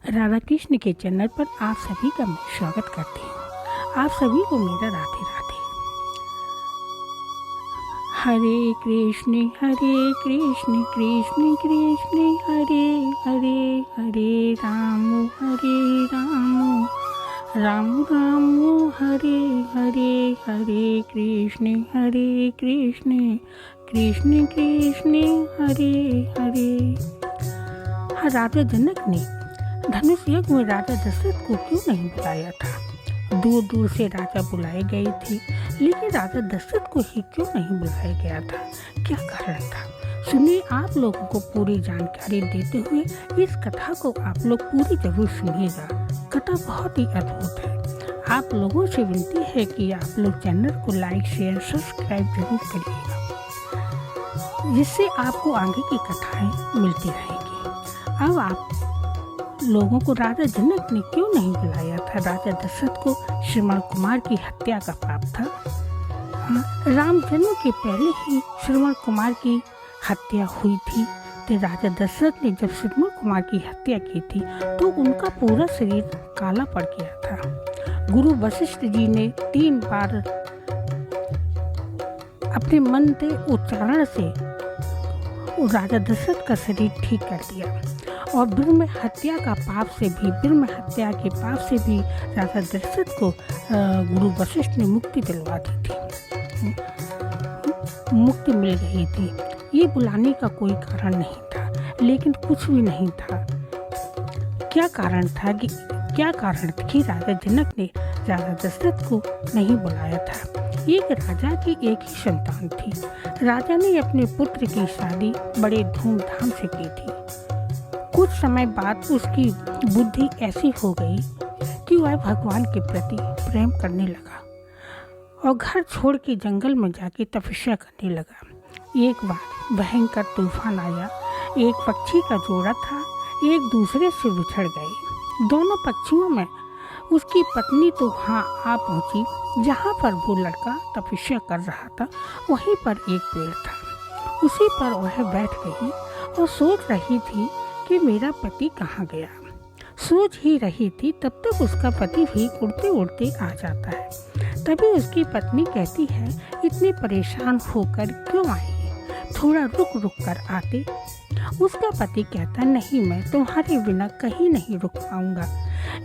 राधा कृष्ण के चैनल पर आप सभी का मैं स्वागत करती हूँ। आप सभी को मेरा राधे राधे। हरे कृष्ण कृष्ण कृष्ण हरे हरे, हरे राम राम राम हरे हरे, हरे कृष्ण कृष्ण कृष्ण हरे हरे। राजा जनक ने धनुष यज्ञ में राजा दशरथ को क्यों नहीं बुलाया था? दूर दूर से राजा बुलाए गए थे, लेकिन राजा दशरथ को ही क्यों नहीं बुलाया गया था? क्या कारण था? सुनिए, आप लोगों को पूरी जानकारी देते हुए इस कथा को आप लोग पूरी जरूर सुनिएगा। कथा बहुत ही अद्भुत है। आप लोगों से विनती है कि आप लोग चैनल को लाइक शेयर सब्सक्राइब जरूर करिएगा, जिससे आपको आगे की कथाएं मिलती रहेंगी। अब आप लोगों को राजा जनक ने क्यों नहीं बुलाया था? राजा दशरथ को श्रवण कुमार की हत्या का पाप था। राम जन्म के पहले ही श्रवण कुमार की हत्या हुई थी। तो राजा दशरथ ने जब श्रवण कुमार की हत्या की थी तो उनका पूरा शरीर काला पड़ गया था। गुरु वशिष्ठ जी ने 3 बार अपने मन के उच्चारण से राजा दशरथ का शरीर ठीक कर दिया। और ब्रह्म हत्या का पाप से भी, ब्रह्म हत्या के पाप से भी राजा दशरथ को गुरु वशिष्ठ ने मुक्ति दिलवा दी थी, मुक्ति मिल गई थी। ये बुलाने का कोई कारण नहीं था, लेकिन कुछ भी नहीं था। क्या कारण था कि राजा जनक ने राजा दशरथ को नहीं बुलाया था? एक राजा की एक ही संतान थी। राजा ने अपने पुत्र की शादी बड़े धूमधाम से की थी। कुछ समय बाद उसकी बुद्धि ऐसी हो गई कि वह भगवान के प्रति प्रेम करने लगा और घर छोड़ के जंगल में जाके तपस्या करने लगा। एक बार भयंकर तूफान आया। एक पक्षी का जोड़ा था, एक दूसरे से बिछड़ गए। दोनों पक्षियों में उसकी पत्नी तो वहाँ आ पहुँची जहाँ पर वो लड़का तपस्या कर रहा था। वहीं पर एक पेड़ था, उसी पर वह बैठ गई और सोच रही थी कि मेरा पति कहाँ गया। सोच ही रही थी, तब तक उसका पति भी उड़ते उड़ते आ जाता है। तभी उसकी पत्नी कहती है, इतने परेशान होकर क्यों आई? थोड़ा रुक रुक कर आते। उसका पति कहता, नहीं, मैं तुम्हारे बिना कहीं नहीं रुक पाऊंगा।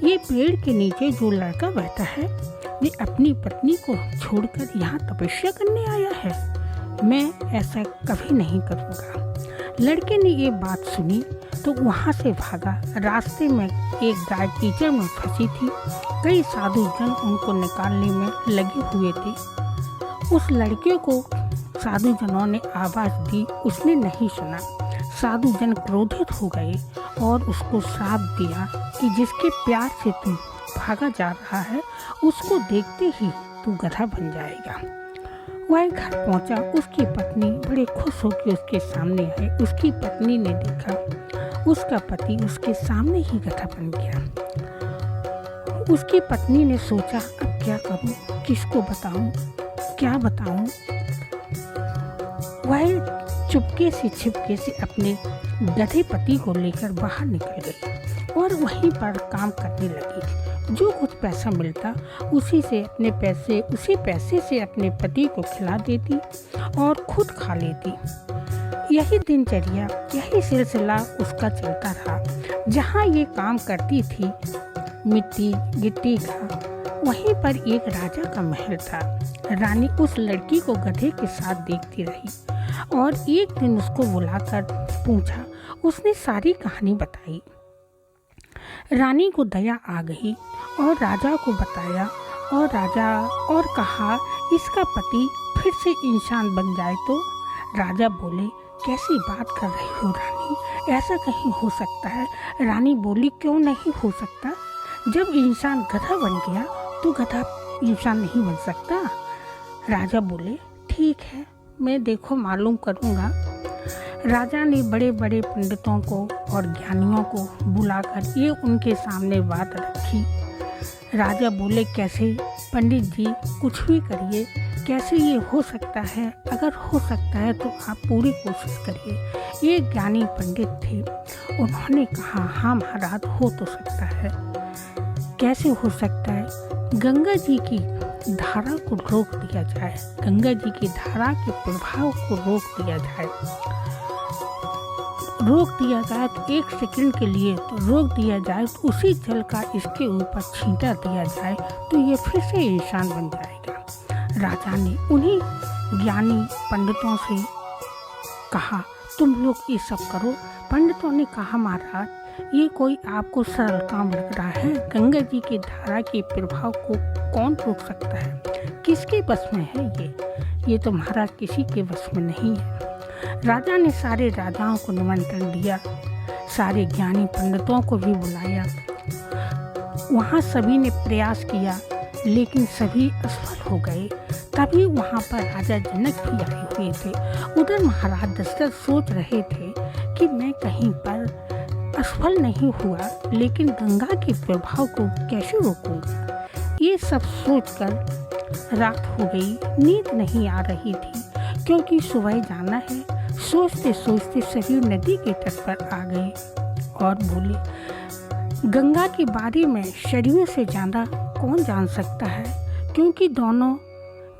ये पेड़ के नीचे जो लड़का बैठा है, ये अपनी पत्नी को छोड़कर यहाँ तपस्या करने आया है। मैं ऐसा कभी नहीं करूँगा। लड़के ने ये बात सुनी तो वहाँ से भागा। रास्ते में एक गाय कीचड़ में फंसी थी। कई साधु जन उनको निकालने में लगे हुए थे। उस लड़के को साधु जनों ने आवाज़ दी, उसने नहीं सुना। साधु जन क्रोधित हो गए और उसको श्राप दिया कि जिसके प्यार से तू भागा जा रहा है, उसको देखते ही तू गधा बन जाएगा। वह घर पहुंचा। उसकी पत्नी बड़े खुश होकर उसके सामने आई। उसकी पत्नी ने देखा उसका पति उसके सामने ही गधा बन गया। उसकी पत्नी ने सोचा, अब क्या करूं, किसको बताऊं, क्या बताऊं। वह चुपके से छिपके से अपने गधे पति को लेकर बाहर निकल गई और वहीं पर काम करने लगी। जो कुछ पैसा मिलता उसी पैसे से अपने पति को खिला देती और खुद खा लेती। यही दिनचर्या, यही सिलसिला उसका चलता रहा। जहाँ ये काम करती थी मिट्टी गिट्टी का, वहीं पर एक राजा का महल था। रानी उस लड़की को गधे के साथ देखती रही और एक दिन उसको बुलाकर पूछा। उसने सारी कहानी बताई। रानी को दया आ गई और राजा को बताया और कहा, इसका पति फिर से इंसान बन जाए तो? राजा बोले, कैसी बात कर रही हो रानी, ऐसा कहीं हो सकता है? रानी बोली, क्यों नहीं हो सकता? जब इंसान गधा बन गया तो गधा इंसान नहीं बन सकता। राजा बोले, ठीक है, मैं देखो मालूम करूँगा। राजा ने बड़े बड़े पंडितों को और ज्ञानियों को बुलाकर ये उनके सामने बात रखी। राजा बोले, कैसे? पंडित जी, कुछ भी करिए, कैसे ये हो सकता है? अगर हो सकता है तो आप पूरी कोशिश करिए। एक ज्ञानी पंडित थे, उन्होंने कहा हाँ महाराज, हो तो सकता है। कैसे हो सकता है? गंगा जी की धारा को रोक दिया जाए, गंगा जी की धारा के प्रभाव को रोक दिया जाए तो 1 सेकंड के लिए तो रोक दिया जाए, तो उसी जल का इसके ऊपर छींटा दिया जाए तो ये फिर से इंसान बन जाएगा। राजा ने उन्हीं ज्ञानी पंडितों से कहा तुम लोग ये सब करो। पंडितों ने कहा महाराज, ये कोई आपको सरल काम लग रहा है? गंगा जी की धारा के प्रभाव को कौन रोक सकता है? किसके बस में है ये तो महाराज किसी के बस में नहीं है। राजा ने सारे राजाओं को निमंत्रण दिया, सारे ज्ञानी पंडितों को भी बुलाया। वहाँ सभी ने प्रयास किया लेकिन सभी असफल हो गए। तभी वहाँ पर राजा जनक भी आए हुए थे। उधर महाराज दशरथ सोच रहे थे कि मैं कहीं पर असफल नहीं हुआ, लेकिन गंगा के प्रभाव को कैसे रोकूंगा। ये सब सोचकर रात हो गई, नींद नहीं आ रही थी क्योंकि सुबह जाना है। सोचते सोचते सभी नदी के तट पर आ गए और बोले गंगा के बारे में सदियों से ज़्यादा कौन जान सकता है, क्योंकि दोनों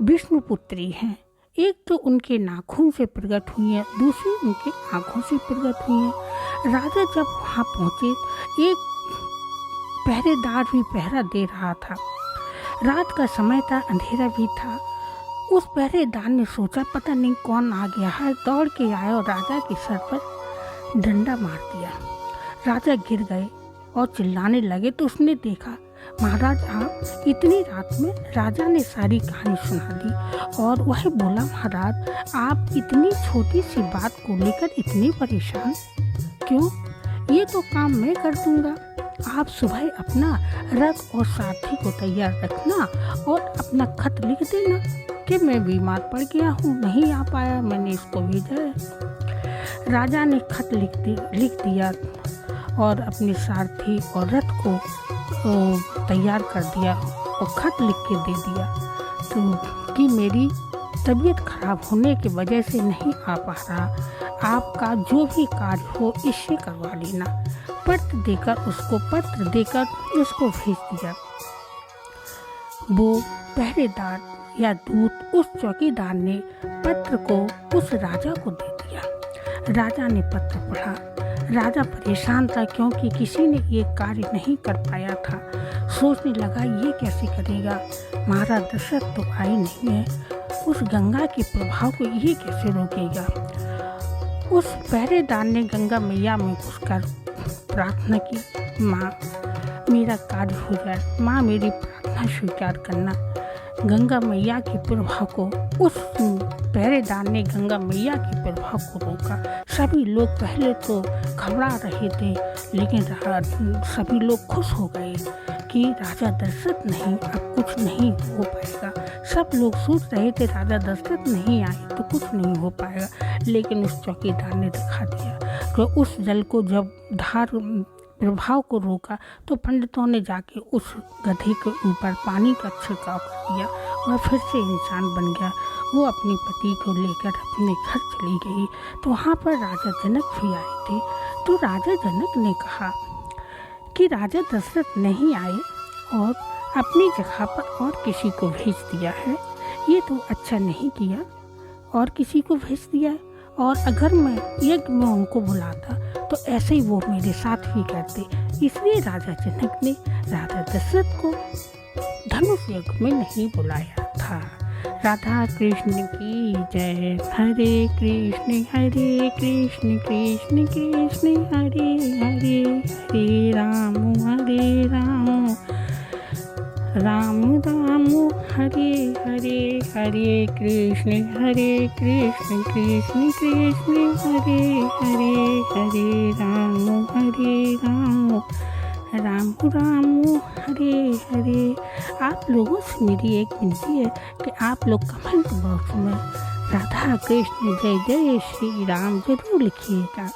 विष्णु पुत्री हैं। एक तो उनके नाखून से प्रकट हुई है, दूसरी उनके आँखों से प्रकट हुई है। राजा जब वहाँ पहुँचे, एक पहरेदार भी पहरा दे रहा था। रात का समय था, अंधेरा भी था। उस पहरेदार ने सोचा पता नहीं कौन आ गया है, दौड़ के आया और राजा के सर पर डंडा मार दिया। राजा गिर गए और चिल्लाने लगे तो उसने देखा महाराज आप इतनी रात में। राजा ने सारी कहानी सुना दी और वह बोला महाराज आप इतनी छोटी सी बात को लेकर इतने परेशान क्यों? ये तो काम मैं कर दूंगा। आप सुबह अपना रथ और साथी को तैयार रखना और अपना खत लिख देना कि मैं बीमार पड़ गया हूँ, नहीं आ पाया, मैंने इसको भेजा है। राजा ने खत लिख दिया और अपने सारथी और रथ को तैयार कर दिया और खत लिख के दे दिया तो कि मेरी तबीयत खराब होने की वजह से नहीं आ पा रहा, आपका जो भी कार्य हो इससे करवा लेना। पत्र देकर उसको भेज दिया। वो पहरेदार या दूत उस चौकीदार ने पत्र को उस राजा को दे दिया। राजा ने पत्र पढ़ा। राजा परेशान था क्योंकि किसी ने ये कार्य नहीं कर पाया था। सोचने लगा ये कैसे करेगा, महाराज दशरथ तो आए नहीं है, उस गंगा के प्रभाव को ये कैसे रोकेगा। उस पहरेदार ने गंगा मैया में घुसकर प्रार्थना की, माँ मेरा कार्य हो जाए, माँ मेरी प्रार्थना स्वीकार करना। गंगा मैया के प्रभाव को उस पहरेदार ने गंगा मैया के प्रभाव को रोका। सभी लोग पहले तो घबरा रहे थे, लेकिन सभी लोग खुश हो गए कि राजा दशरथ नहीं, अब कुछ नहीं हो पाएगा। सब लोग सोच रहे थे राजा दशरथ नहीं आए तो कुछ नहीं हो पाएगा, लेकिन उस चौकीदार ने दिखा दिया कि उस जल को जब धार प्रभाव को रोका तो पंडितों ने जाके उस गधे के ऊपर पानी का छिड़काव कर दिया। वह फिर से इंसान बन गया। वो अपने पति को लेकर अपने घर चली गई तो वहाँ पर राजा जनक भी आए थे। तो राजा जनक ने कहा कि राजा दशरथ नहीं आए और अपनी जगह पर और किसी को भेज दिया है, ये तो अच्छा नहीं किया, और किसी को भेज दिया है। और अगर मैं यज्ञ में उनको बुलाता तो ऐसे ही वो मेरे साथ भी करते। इसलिए राजा जनक ने राजा दशरथ को धनुष यज्ञ में नहीं बुलाया था। राधा कृष्ण की जय। हरे कृष्ण कृष्ण कृष्ण हरे हरे, हरे राम राम राम हरे हरे, हरे कृष्ण कृष्ण कृष्ण हरे हरे, हरे राम राम राम हरे हरे। आप लोगों से मेरी एक विनती है कि आप लोग कमेंट बॉक्स में राधा कृष्ण जय जय श्री राम जरूर लिखिएगा।